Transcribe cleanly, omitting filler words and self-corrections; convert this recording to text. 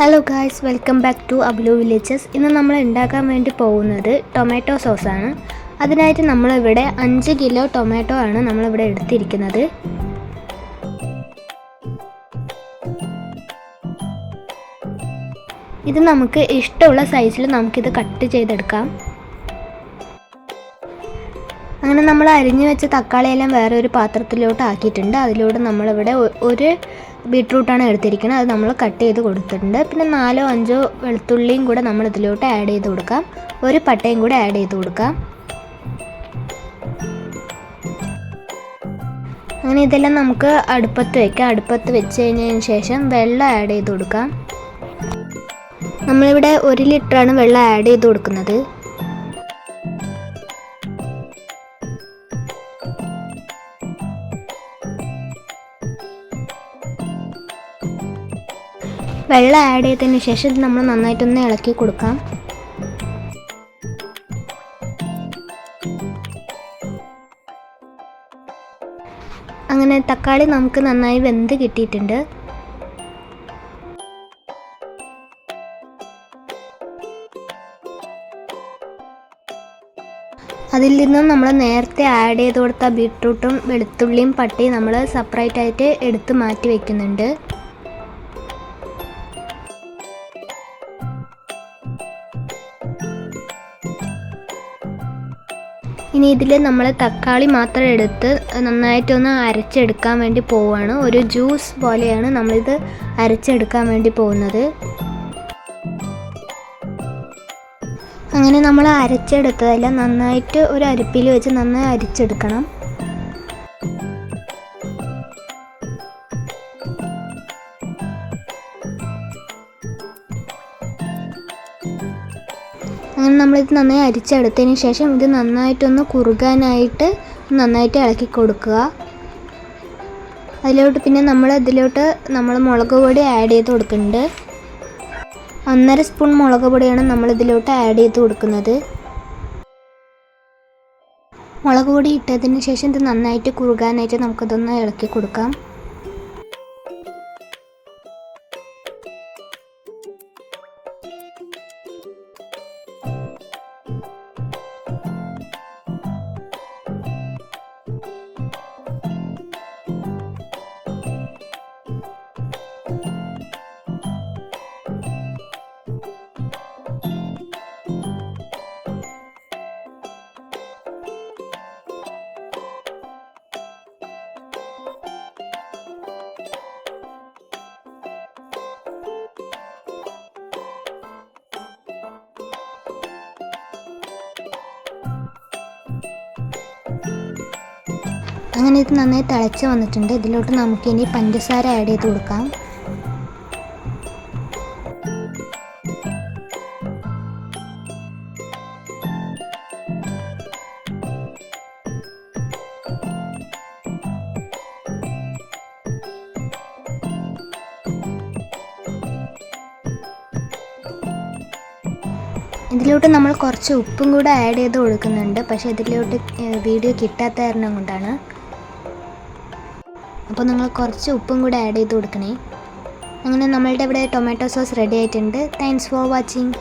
Hello guys, welcome back to Ablu villages. ഇന്ന് നമ്മൾ ഉണ്ടാക്കാൻ വേണ്ടി പോകുന്നത് ടൊമാറ്റോ സോസാണ്. അതിനായിട്ട് നമ്മളിവിടെ 5 കിലോ ടൊമാറ്റോ ആണ് നമ്മളിവിടെ എടുത്തിരിക്കുന്നത്. ഇത് നമുക്ക് ഇഷ്ടമുള്ള സൈസിൽ നമുക്കിത് കട്ട് ചെയ്തെടുക്കാം. അങ്ങനെ നമ്മൾ അരിഞ്ഞു വെച്ച തക്കാളിയെല്ലാം വേറെ ഒരു പാത്രത്തിലോട്ട് ആക്കിയിട്ടുണ്ട്. അതിലൂടെ നമ്മളിവിടെ ഒരു ബീട്രൂട്ടാണ് എടുത്തിരിക്കുന്നത്. അത് നമ്മൾ കട്ട് ചെയ്ത് കൊടുത്തിട്ടുണ്ട്. പിന്നെ 4-5 വെളുത്തുള്ളിയും കൂടെ നമ്മൾ ഇതിലോട്ട് ആഡ് ചെയ്ത് കൊടുക്കാം. ഒരു പട്ടയും കൂടെ ആഡ് ചെയ്ത് കൊടുക്കാം. അങ്ങനെ ഇതെല്ലാം നമുക്ക് അടുപ്പത്ത് വയ്ക്കാം. അടുപ്പത്ത് വെച്ച് കഴിഞ്ഞതിന് ശേഷം വെള്ളം ആഡ് ചെയ്ത് കൊടുക്കാം. നമ്മളിവിടെ 1 ലിറ്ററാണ് വെള്ളം ആഡ് ചെയ്ത് കൊടുക്കുന്നത്. വെള്ളം ആഡ് ചെയ്തതിന് ശേഷം ഇത് നമ്മൾ നന്നായിട്ടൊന്ന് ഇളക്കി കൊടുക്കാം. അങ്ങനെ തക്കാളി നമുക്ക് നന്നായി വെന്ത് കിട്ടിയിട്ടുണ്ട്. അതിൽ നിന്നും നമ്മൾ നേരത്തെ ആഡ് ചെയ്ത് കൊടുത്ത ബീട്രൂട്ടും വെളുത്തുള്ളിയും പട്ടയും നമ്മൾ സെപ്പറേറ്റ് ആയിട്ട് എടുത്ത് മാറ്റി വയ്ക്കുന്നുണ്ട്. ഇനി ഇതിൽ നമ്മൾ തക്കാളി മാത്രം എടുത്ത് നന്നായിട്ടൊന്ന് അരച്ചെടുക്കാൻ വേണ്ടി പോവുകയാണ്. ഒരു ജ്യൂസ് പോലെയാണ് നമ്മളിത് അരച്ചെടുക്കാൻ വേണ്ടി പോകുന്നത്. അങ്ങനെ നമ്മൾ അരച്ചെടുത്തതെല്ലാം നന്നായിട്ട് ഒരു അരിപ്പിൽ വെച്ച് നന്നായി അരിച്ചെടുക്കണം. അങ്ങനെ നമ്മളിത് നന്നായി അരിച്ചെടുത്തതിന് ശേഷം ഇത് നന്നായിട്ടൊന്ന് കുറുകാനായിട്ട് നന്നായിട്ട് ഇളക്കി കൊടുക്കുക. അതിലോട്ട് പിന്നെ നമ്മൾ മുളക് പൊടി ആഡ് ചെയ്ത് കൊടുക്കുന്നുണ്ട്. 1.5 സ്പൂൺ മുളക് പൊടിയാണ് നമ്മളിതിലോട്ട് ആഡ് ചെയ്ത് കൊടുക്കുന്നത്. മുളക് പൊടി ഇട്ടതിന് ശേഷം ഇത് നന്നായിട്ട് കുറുകാനായിട്ട് നമുക്കിതൊന്ന് ഇളക്കി കൊടുക്കാം. അങ്ങനെ ഇത് നന്നായി തിളച്ച് വന്നിട്ടുണ്ട്. ഇതിലോട്ട് നമുക്കിനി പഞ്ചസാര ആഡ് ചെയ്ത് കൊടുക്കാം. ഇതിലോട്ട് നമ്മൾ കുറച്ച് ഉപ്പും കൂടെ ആഡ് ചെയ്ത് കൊടുക്കുന്നുണ്ട്. പക്ഷേ ഇതിലോട്ട് വീഡിയോ കിട്ടാത്ത കാരണം കൊണ്ടാണ്. അപ്പോൾ നിങ്ങൾ കുറച്ച് ഉപ്പും കൂടെ ആഡ് ചെയ്ത് കൊടുക്കണേ. അങ്ങനെ നമ്മളുടെ ഇവിടെ ടൊമാറ്റോ സോസ് റെഡി ആയിട്ടുണ്ട്. Thanks for watching.